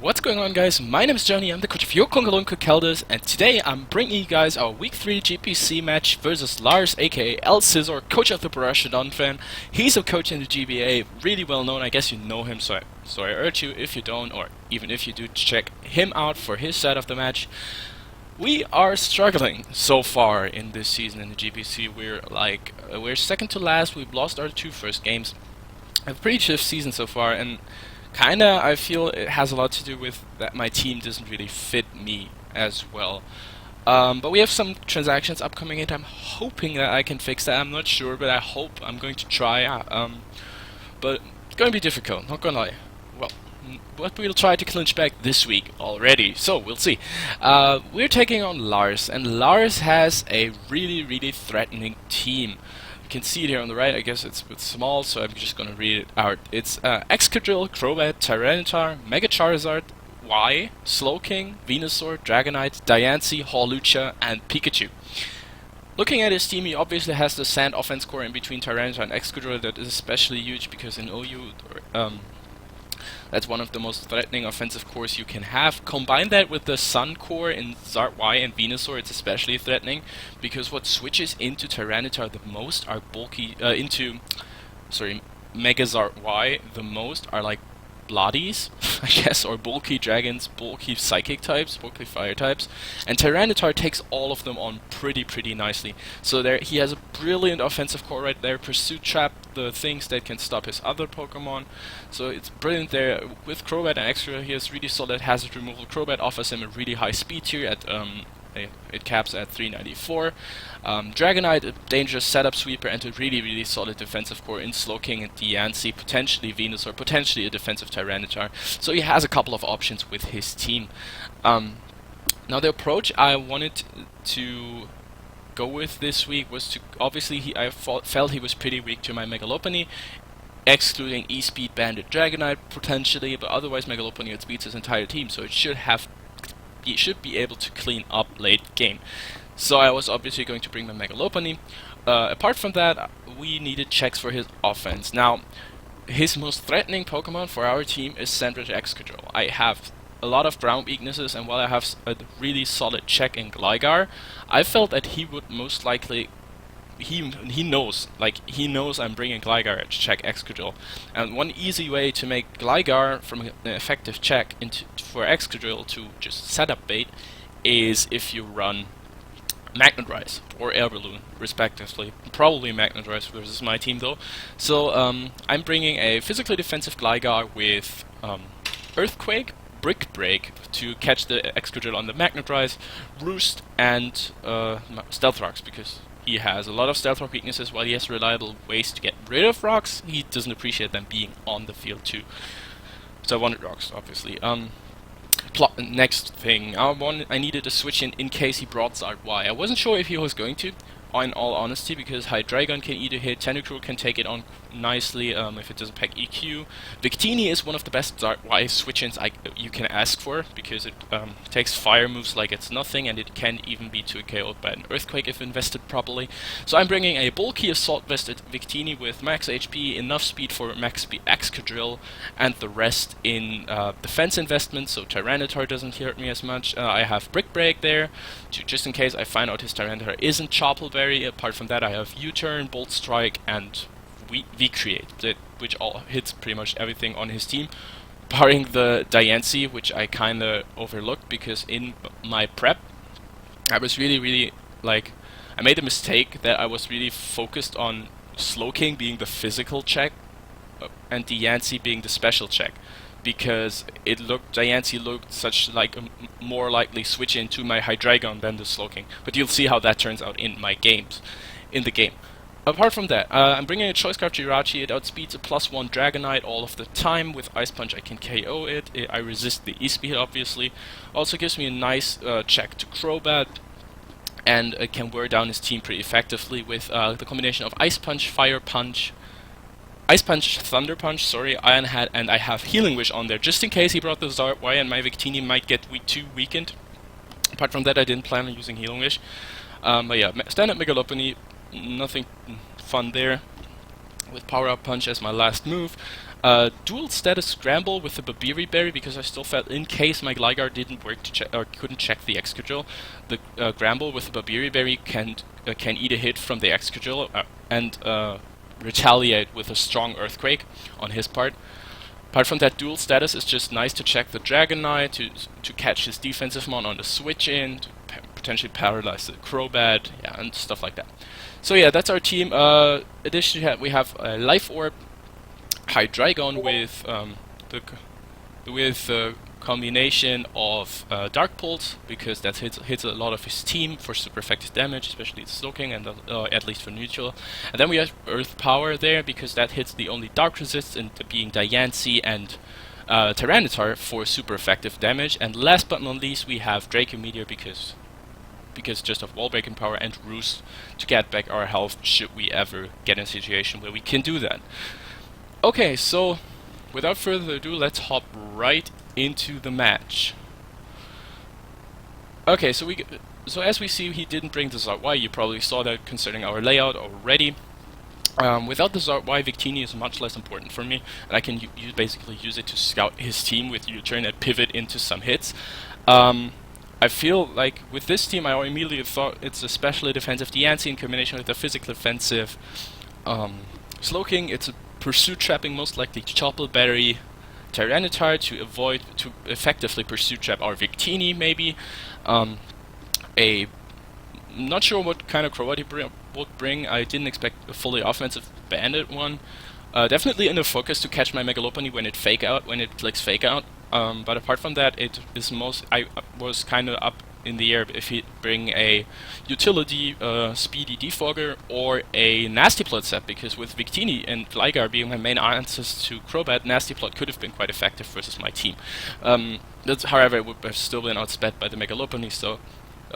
What's going on, guys? My name is Johnny, I'm the coach of your Cologne Conkeldurrs, and today I'm bringing you guys our Week 3 GPC match versus Lars, aka El Scissor, coach of the Borussia Donphan. He's a coach in the GBA, really well known. I guess you know him, so I urge you, if you don't, or even if you do, check him out for his side of the match. We are struggling so far in this season in the GPC. We're second to last. We've lost our two first games. A pretty tough season so far, and kinda, I feel it has a lot to do with that my team doesn't really fit me as well. But we have some transactions upcoming, and I'm hoping that I can fix that. I'm not sure, but I hope. I'm going to try. But it's going to be difficult, not gonna lie. Well, but we'll try to clinch back this week already, so we'll see. We're taking on Lars, and Lars has a really threatening team. You can see it here on the right. I guess it's a bit small, so I'm just gonna read it out. It's Excadrill, Crobat, Tyranitar, Mega Charizard, Y, Slowking, Venusaur, Dragonite, Diancie, Hawlucha, and Pikachu. Looking at his team, he obviously has the Sand offense core in between Tyranitar and Excadrill. That is especially huge because in OU, that's one of the most threatening offensive cores you can have. Combine that with the Sun core in Zard Y and Venusaur, it's especially threatening because what switches into Tyranitar the most are Mega Zard Y the most are like Bloodies, I guess, or bulky dragons, bulky psychic types, bulky fire types, and Tyranitar takes all of them on pretty nicely. So there, he has a brilliant offensive core right there. Pursuit Trap, the things that can stop his other Pokemon. So it's brilliant there. With Crobat and Extra, he has really solid hazard removal. Crobat offers him a really high speed tier at it caps at 394. Dragonite, a dangerous setup sweeper, and a really solid defensive core in Slowking and Diancie, potentially Venusaur, potentially a defensive Tyranitar. So he has a couple of options with his team. Now the approach I wanted to go with this week was to, obviously I felt he was pretty weak to my Mega Lopunny, excluding E-Speed Banded Dragonite potentially, but otherwise Mega Lopunny outspeeds his entire team, so it should be able to clean up late game. So I was obviously going to bring my Mega Lopunny. Apart from that, we needed checks for his offense. Now, his most threatening Pokemon for our team is Sandwich Excadrill. I have a lot of ground weaknesses, and while I have a really solid check in Gligar, I felt that he would most likely... He knows I'm bringing Gligar to check Excadrill, and one easy way to make Gligar from an effective check for Excadrill to just set up bait is if you run Magnet Rise or Air Balloon, respectively. Probably Magnet Rise versus my team though. So I'm bringing a physically defensive Gligar with Earthquake, Brick Break to catch the Excadrill on the Magnet Rise, Roost, and Stealth Rocks, because he has a lot of Stealth Rock weaknesses. While he has reliable ways to get rid of rocks, he doesn't appreciate them being on the field too. So I wanted rocks, obviously. Next thing, I needed a switch in case he brought Zard Y. I wasn't sure if he was going to, in all honesty, because Hydreigon can either hit, Tentacruel can take it on nicely if it doesn't pack EQ. Victini is one of the best Zard Y switch-ins you can ask for, because it takes fire moves like it's nothing, and it can even be 2KO'd by an Earthquake if invested properly. So I'm bringing a bulky assault-vested Victini with max HP, enough speed for max speed Excadrill, and the rest in defense investment, so Tyranitar doesn't hurt me as much. I have Brick Break there, just in case I find out his Tyranitar isn't Choppleberry. Apart from that, I have U-Turn, Bolt Strike, and V-Create, which all hits pretty much everything on his team, barring the Diancie, which I kinda overlooked because in my prep, I was really I made a mistake that I was really focused on Slowking being the physical check and Diancie being the special check, because Diancie looked such like a more likely switch into my Hydreigon than the Slowking. But you'll see how that turns out in the game. Apart from that, I'm bringing a Choice Scarf Jirachi. It outspeeds a +1 Dragonite all of the time. With Ice Punch I can KO it. I resist the E-Speed, obviously. Also gives me a nice check to Crobat, and it can wear down his team pretty effectively with the combination of Ice Punch, Thunder Punch, Iron Hat, and I have Healing Wish on there, just in case he brought the Zard Y and my Victini might get too weakened. Apart from that, I didn't plan on using Healing Wish. But yeah, standard Mega Lopunny, nothing fun there. With Power Up Punch as my last move. Dual status Scramble with the Babiri Berry, because I still felt in case my Gligar didn't work to check or couldn't check the Excadrill, the Gramble with the Babiri Berry can eat a hit from the Excadrill and retaliate with a strong Earthquake on his part. Apart from that, dual status is just nice to check the Dragonite, to catch his defensive mon on the switch in, to potentially paralyze the Crobat, yeah, and stuff like that. So yeah, that's our team. Additionally, we have a Life Orb, Hydreigon with the combination of Dark Pulse, because that hits a lot of his team for super effective damage, especially Slowking and at least for neutral. And then we have Earth Power there, because that hits the only Dark Resist, and being Diancie and Tyranitar for super effective damage. And last but not least, we have Draco Meteor, because just of wall breaking power, and Roost to get back our health should we ever get in a situation where we can do that. Okay, so without further ado, let's hop right into the match. Okay, so as we see, he didn't bring the Zard-Y. You probably saw that considering our layout already. Without the Zard-Y, Victini is much less important for me, and I can basically use it to scout his team with U-turn and pivot into some hits. I feel like with this team, I immediately thought it's especially defensive Diancie in combination with a physical defensive Slowking. It's a Pursuit Trapping, most likely Chople Berry, Tyranitar to effectively Pursuit Trap our Victini, maybe. Not sure what kind of Crobat he would bring. I didn't expect a fully offensive Bandit one. Definitely in the focus to catch my Megalopony when it clicks Fake Out. But apart from that, I was kind of up in the air if he'd bring a utility speedy Defogger or a Nasty Plot set, because with Victini and Gligar being my main answers to Crobat, Nasty Plot could have been quite effective versus my team. However, it would have still been outsped by the Megalopony, so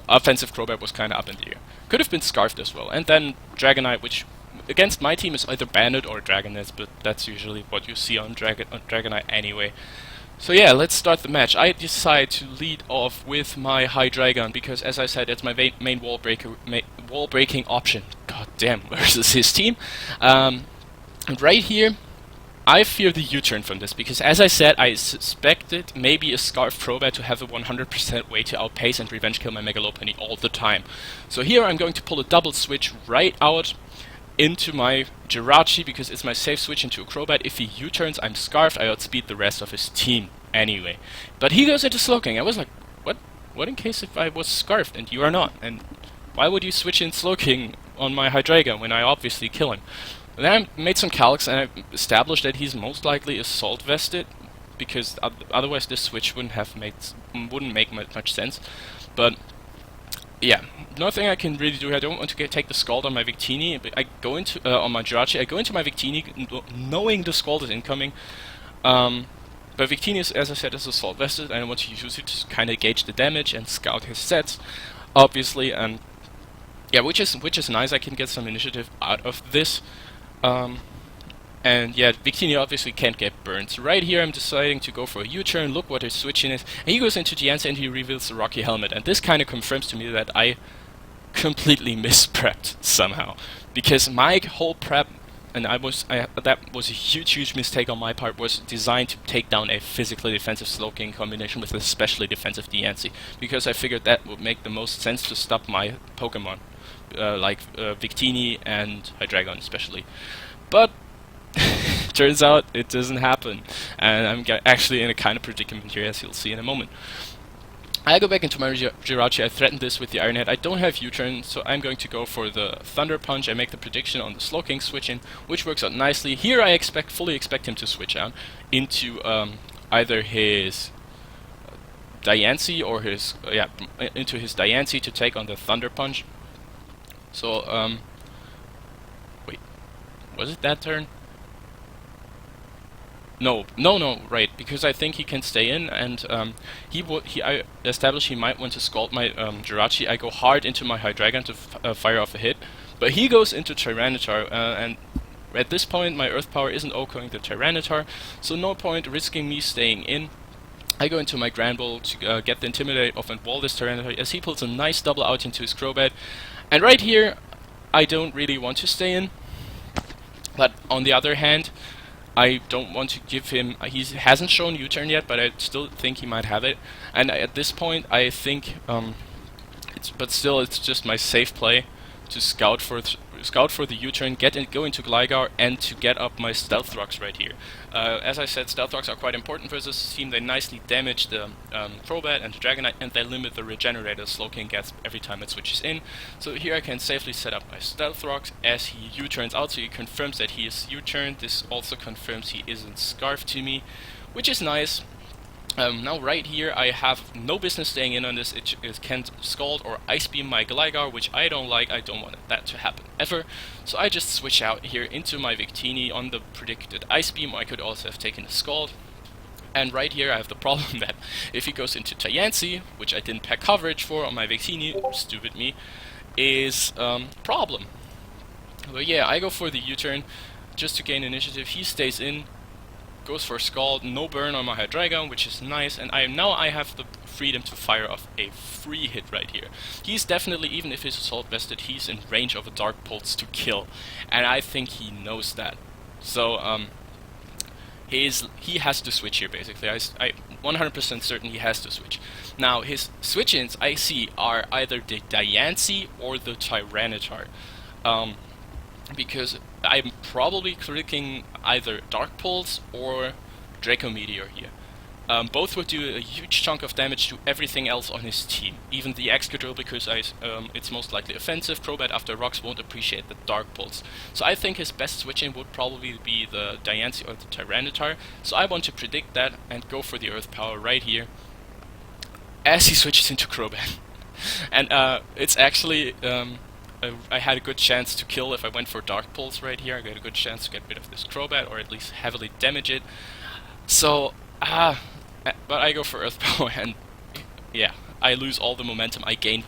offensive Crobat was kind of up in the air. Could have been Scarfed as well. And then Dragonite, which against my team is either Bandit or Dragonite, but that's usually what you see on Dragonite anyway. So yeah, let's start the match. I decide to lead off with my Hydreigon, because as I said, it's my main wall breaking option. God damn, versus his team. And right here, I fear the U-turn from this, because as I said, I suspected maybe a Scarf Crobat to have a 100% way to outpace and revenge kill my Megalopony all the time. So here I'm going to pull a double switch right out into my Jirachi, because it's my safe switch into a Crobat. If he U-turns, I'm Scarfed, I outspeed the rest of his team anyway. But he goes into Slowking. I was like, what in case if I was Scarfed and you are not? And why would you switch in Slowking on my Hydreigon when I obviously kill him? And then I made some calcs and I established that he's most likely Assault Vested, because otherwise this switch wouldn't make much sense. But yeah, nothing I can really do. I don't want to take the Scald on my Victini, but I go into on my Jirachi. I go into my Victini knowing the Scald is incoming. But Victini is, as I said, is Assault Vested, and I want to use it to kind of gauge the damage and scout his sets, obviously. And yeah, which is nice. I can get some initiative out of this. And yeah, Victini obviously can't get burned. So right here I'm deciding to go for a U-turn, look what his switching is, and he goes into Diancie and he reveals the Rocky Helmet. And this kind of confirms to me that I completely misprepped somehow. Because my whole prep, and that was a huge mistake on my part, was designed to take down a physically defensive Slowking combination with a specially defensive Diancie. Because I figured that would make the most sense to stop my Pokemon, like Victini and Hydreigon especially. But turns out it doesn't happen, and I'm actually in a kind of predicament here, as you'll see in a moment. I go back into my Jirachi. I threaten this with the Iron Head. I don't have U-turn, so I'm going to go for the Thunder Punch. I make the prediction on the Slowking switch in, which works out nicely. Here I fully expect him to switch out into either his Diancie or his into his Diancie to take on the Thunder Punch. So wait, was it that turn? No, right, because I think he can stay in, and I established he might want to Scald my Jirachi. I go hard into my Hydreigon to fire off a hit, but he goes into Tyranitar, and at this point my Earth Power isn't OHKOing the Tyranitar, so no point risking me staying in. I go into my Granbull to get the Intimidate off and wall this Tyranitar, as he pulls a nice double out into his Crobat, and right here I don't really want to stay in, but on the other hand, I don't want to give him. He hasn't shown U-turn yet, but I still think he might have it. And at this point, I think but still, it's just my safe play to scout for the U-turn, go into Gligar, and to get up my Stealth Rocks right here. As I said, Stealth Rocks are quite important for this team. They nicely damage the Crobat and the Dragonite, and they limit the regenerator Slowking gets every time it switches in. So here I can safely set up my Stealth Rocks as he U-turns out, so he confirms that he is U-turned. This also confirms he isn't Scarfed to me, which is nice. Now right here I have no business staying in on this. It can't Scald or Ice Beam my Gligar, which I don't like. I don't want that to happen ever. So I just switch out here into my Victini on the predicted Ice Beam. I could also have taken a Scald. And right here I have the problem that if he goes into Tayansi, which I didn't pack coverage for on my Victini, stupid me, is problem. But yeah, I go for the U-turn just to gain initiative. He stays in, goes for Scald, no burn on my Hydreigon, which is nice, and now I have the freedom to fire off a free hit right here. He's definitely, even if his Assault vested, he's in range of a Dark Pulse to kill, and I think he knows that. So he has to switch here basically. I'm 100% certain he has to switch. Now his switch-ins I see are either the Diancie or the Tyranitar. Because I'm probably clicking either Dark Pulse or Draco Meteor here. Both would do a huge chunk of damage to everything else on his team. Even the Excadrill, because it's most likely offensive. Crobat after Rocks won't appreciate the Dark Pulse. So I think his best switch-in would probably be the Diancie or the Tyranitar. So I want to predict that and go for the Earth Power right here as he switches into Crobat. And it's actually... I had a good chance to kill if I went for Dark Pulse right here. I got a good chance to get rid of this Crobat, or at least heavily damage it. So, but I go for Earth Power, and yeah, I lose all the momentum I gained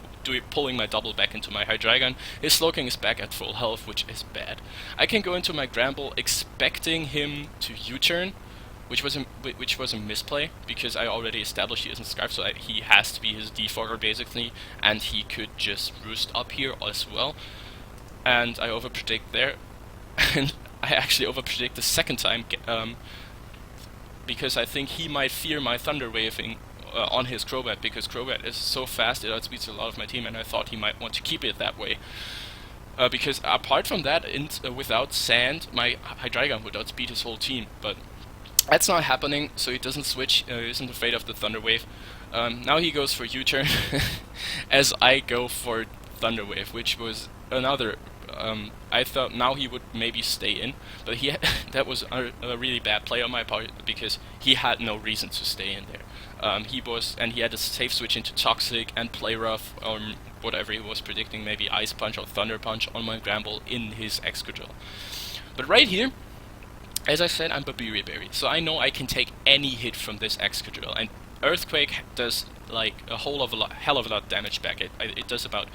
pulling my double back into my Hydreigon. His Slowking is back at full health, which is bad. I can go into my Gramble expecting him to U-turn, which was a misplay, because I already established he isn't Scarf, so he has to be his defogger basically, and he could just roost up here as well. And I overpredict there, and I actually overpredict the second time, because I think he might fear my Thunder Waving on his Crobat, because Crobat is so fast it outspeeds a lot of my team, and I thought he might want to keep it that way. Because apart from that, without Sand, my Hydreigon would outspeed his whole team, but that's not happening, so he doesn't switch, isn't afraid of the Thunder Wave. Now he goes for U-turn, as I go for Thunder Wave, which was another... I thought now he would maybe stay in, but that was a really bad play on my part, because he had no reason to stay in there. He had a safe switch into Toxic and Play Rough, or whatever he was predicting, maybe Ice Punch or Thunder Punch on my Gramble in his Excadrill. But right here, as I said, I'm Babiri Berry, so I know I can take any hit from this Excadrill, and Earthquake does like hell of a lot damage back. It does about,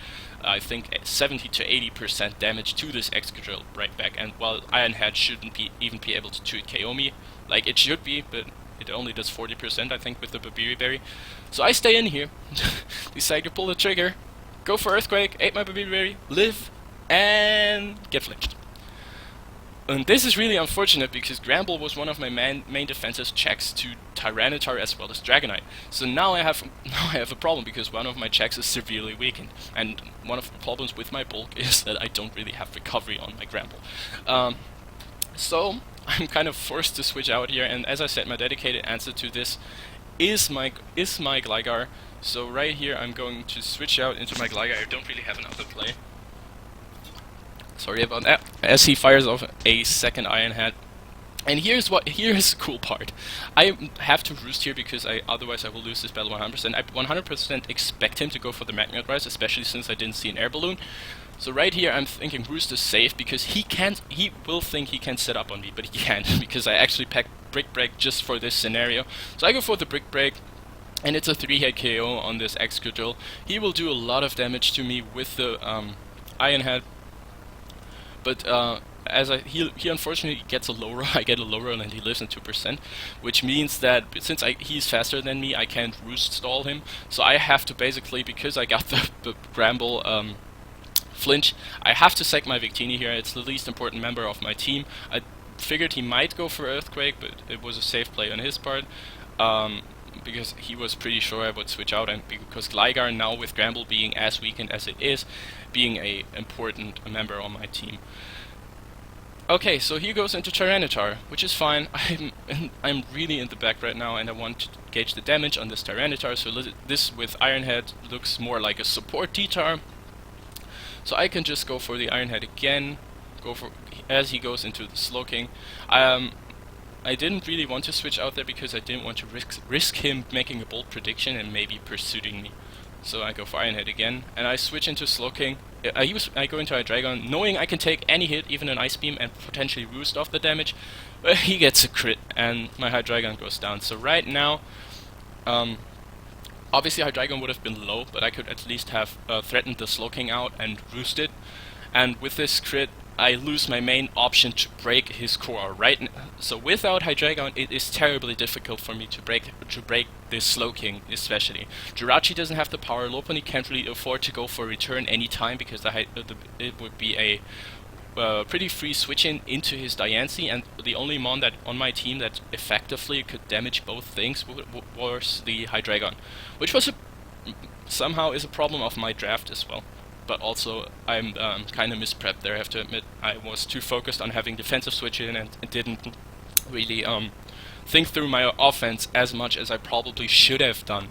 I think, 70 to 80% damage to this Excadrill right back, and while Iron Head shouldn't even be able to 2-hit KO me, like it should be, but it only does 40% I think with the Babiri Berry. So I stay in here, decide to pull the trigger, go for Earthquake, ate my Babiri Berry, live, and get flinched. And this is really unfortunate, because Gramble was one of my main defensive checks to Tyranitar as well as Dragonite. So now I have a problem, because one of my checks is severely weakened, and one of the problems with my bulk is that I don't really have recovery on my Gramble. So I'm kind of forced to switch out here, and as I said, my dedicated answer to this is my Gligar. So right here I'm going to switch out into my Gligar. I don't really have another play. Sorry about that. As he fires off a second Iron Head. And here's the cool part. I have to roost here, because otherwise I will lose this battle 100%. I 100% expect him to go for the Magnet Rise, especially since I didn't see an Air Balloon. So right here I'm thinking roost is safe, because he will think he can set up on me, but he can't, because I actually packed Brick Break just for this scenario. So I go for the Brick Break, and it's a 3-hit KO on this Excadrill. He will do a lot of damage to me with the Iron Head. But he unfortunately gets a low roll. I get a low roll, and he lives in 2%, which means that since he's faster than me, I can't roost stall him. So I have to basically, because I got the Gramble flinch, I have to sack my Victini here. It's the least important member of my team. I figured he might go for Earthquake, but it was a safe play on his part. Because he was pretty sure I would switch out, and because Gligar now with Gramble being as weakened as it is, being a important member on my team. Okay, so he goes into Tyranitar, which is fine. I'm really in the back right now, and I want to gauge the damage on this Tyranitar, so this with Iron Head looks more like a support T-Tar. So I can just go for the Iron Head again, as he goes into the Slowking. I didn't really want to switch out there because I didn't want to risk him making a bold prediction and maybe pursuing me. So I go for Iron Head again, and I switch into Slowking. I go into Hydreigon, knowing I can take any hit, even an Ice Beam, and potentially roost off the damage. But he gets a crit, and my Hydreigon goes down. So right now, obviously Hydreigon would have been low, but I could at least have threatened the Slowking out and roosted. And with this crit, I lose my main option to break his core, right? So without Hydreigon, it is terribly difficult for me to break this Slowking, especially. Jirachi doesn't have the power. Lopunny can't really afford to go for return anytime because it would be a pretty free switch into his Diancie, and the only mon that on my team that effectively could damage both things was the Hydreigon, which was somehow is a problem of my draft as well. But also, I'm kind of misprepped there, I have to admit. I was too focused on having defensive switch in and didn't really think through my offense as much as I probably should have done.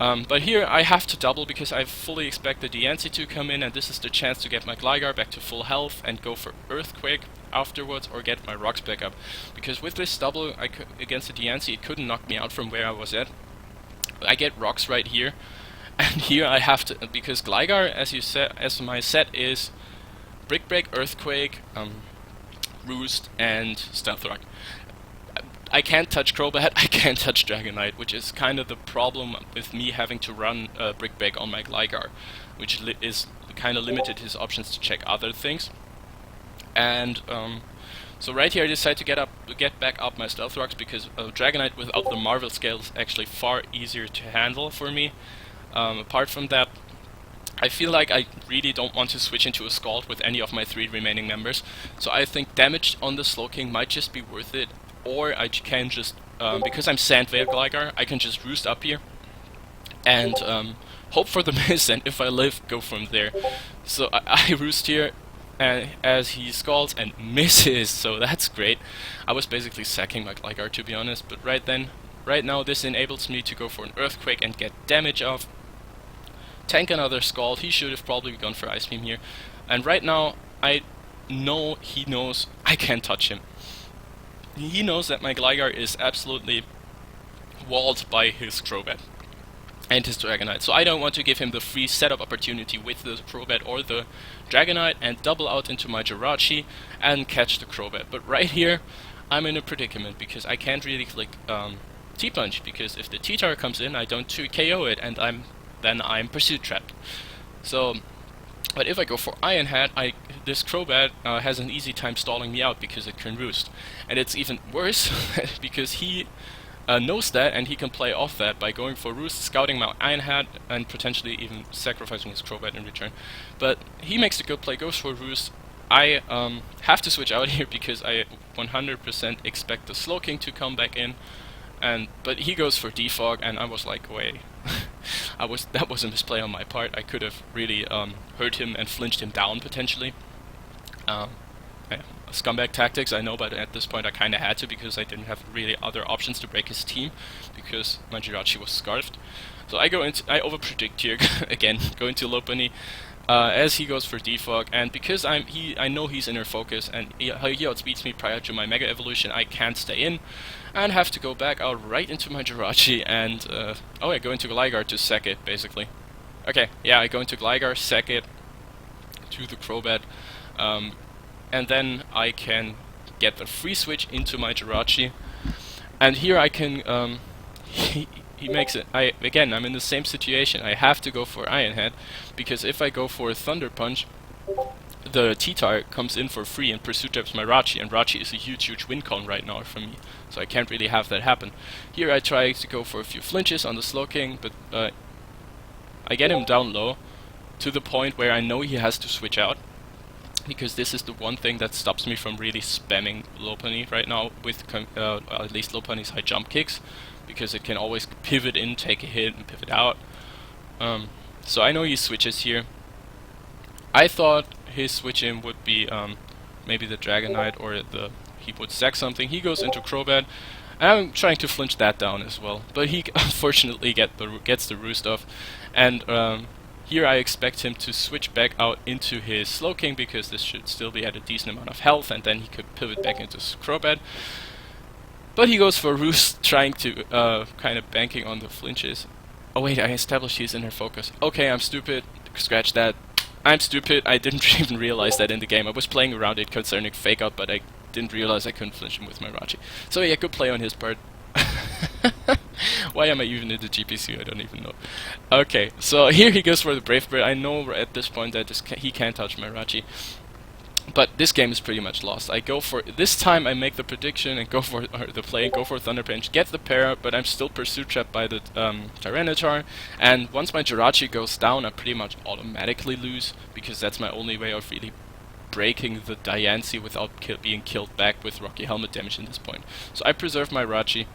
But here I have to double because I fully expect the Diancie to come in, and this is the chance to get my Gligar back to full health and go for Earthquake afterwards, or get my Rocks back up. Because with this double against the Diancie, it couldn't knock me out from where I was at. I get Rocks right here. And here I have to, because Gligar, as my set is Brick Break, Earthquake, Roost, and Stealth Rock. I can't touch Crobat, I can't touch Dragonite, which is kind of the problem with me having to run Brick Break on my Gligar, which is kind of limited his options to check other things. And so right here I decide to get back up my Stealth Rocks because Dragonite without the Marvel Scale is actually far easier to handle for me. Apart from that, I feel like I really don't want to switch into a Scald with any of my 3 remaining members, so I think damage on the Slowking might just be worth it, or I can just, because I'm Sandveil Gligar, I can just roost up here and hope for the miss, and if I live, go from there. So I roost here as he Scalds and misses, so that's great. I was basically sacking my Gligar, to be honest, but right now this enables me to go for an Earthquake and get damage off. Tank another Scald. He should have probably gone for Ice Beam here. And right now, I know he knows I can't touch him. He knows that my Gligar is absolutely walled by his Crobat and his Dragonite. So I don't want to give him the free setup opportunity with the Crobat or the Dragonite and double out into my Jirachi and catch the Crobat. But right here, I'm in a predicament because I can't really click T-Punch, because if the T-Tar comes in, I don't 2KO it, and then I'm Pursuit Trapped. So, but if I go for Iron Head, this Crobat has an easy time stalling me out because it can roost. And it's even worse because he knows that, and he can play off that by going for roost, scouting my Iron Head, and potentially even sacrificing his Crobat in return. But he makes a good play, goes for roost. I have to switch out here because I 100% expect the Slowking to come back in. But he goes for Defog, and I was like, wait, that was a misplay on my part. I could have really hurt him and flinched him down potentially. Scumbag tactics, I know, but at this point I kind of had to because I didn't have really other options to break his team because my Jirachi was scarfed. So I overpredict here again, go into Lopunny. As he goes for Defog, and because I know he's inner focus and he outspeeds me prior to my Mega Evolution, I can't stay in and have to go back out right into my Jirachi and I go into Gligar to sack it basically. Okay, yeah, I go into Gligar, sack it to the Crobat, and then I can get the free switch into my Jirachi, and here I can he makes it. Again, I'm in the same situation. I have to go for Iron Head, because if I go for Thunder Punch, the T-Tar comes in for free and Pursuit Traps my Rachi, and Rachi is a huge win con right now for me, so I can't really have that happen. Here I try to go for a few flinches on the Slowking, but I get him down low, to the point where I know he has to switch out. because this is the one thing that stops me from really spamming Lopunny right now with at least Lopunny's high jump kicks, because it can always pivot in, take a hit, and pivot out. So I know he switches here. I thought his switch in would be maybe the Dragonite, or he would sack something. He goes into Crobat, and I'm trying to flinch that down as well. But he unfortunately gets the roost off, and here I expect him to switch back out into his Slowking, because this should still be at a decent amount of health, and then he could pivot back into Crobat. But he goes for Roost, trying to kind of banking on the flinches. Oh wait, I established he's in her focus. Okay, I'm stupid. Scratch that. I'm stupid. I didn't even realize that in the game. I was playing around it concerning Fake Out, but I didn't realize I couldn't flinch him with my Rachi. So yeah, good play on his part. Why am I even in the GPC? I don't even know. Okay, so here he goes for the Brave Bird. I know at this point that he can't touch my Rachi. But this game is pretty much lost. I go for this time. I make the prediction and go for the play, go for Thunder Punch, get the para, but I'm still pursuit trapped by the Tyranitar. And once my Jirachi goes down, I pretty much automatically lose, because that's my only way of really breaking the Diancie without being killed back with Rocky Helmet damage in this point. So I preserve my Rachi,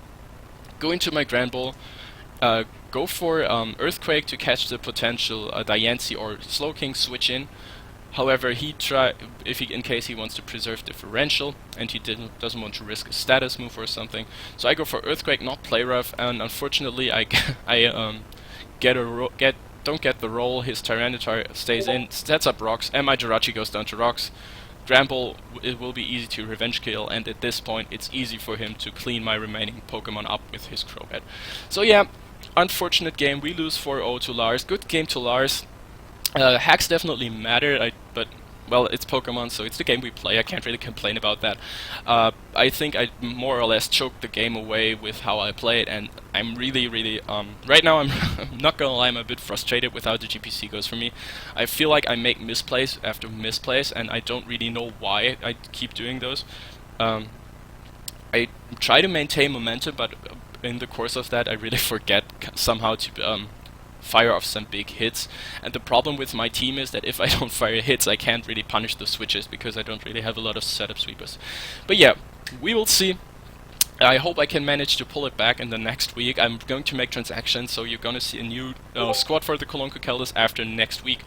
go into my Grand Ball, go for Earthquake to catch the potential Diancie or Slowking switch in. However, in case he wants to preserve differential, and he doesn't want to risk a status move or something. So I go for Earthquake, not Play Rough, and unfortunately I don't get the roll. His Tyranitar stays in, sets up rocks, and my Jirachi goes down to rocks. Gramble, it will be easy to revenge kill, and at this point it's easy for him to clean my remaining Pokemon up with his Crobat. So yeah, unfortunate game. We lose 4-0 to Lars. Good game to Lars. Hacks definitely matter, but well, it's Pokemon, so it's the game we play. I can't really complain about that. I think I more or less choked the game away with how I play it, and I'm really, right now I'm not gonna lie, I'm a bit frustrated with how the GPC goes for me. I feel like I make misplays after misplays, and I don't really know why I keep doing those. I try to maintain momentum, but in the course of that, I really forget somehow to fire off some big hits, and the problem with my team is that if I don't fire hits, I can't really punish the switches, because I don't really have a lot of setup sweepers. But yeah, we will see. I hope I can manage to pull it back in the next week. I'm going to make transactions, so you're gonna see a new squad for the Cologne Conkeldurrs after next week,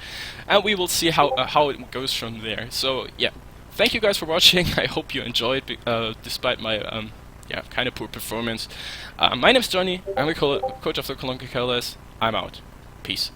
and we will see how it goes from there. So yeah, thank you guys for watching. I hope you enjoyed, despite my kind of poor performance. My name's Johnny. I'm the coach of the Cologne Conkeldurrs. I'm out. Peace.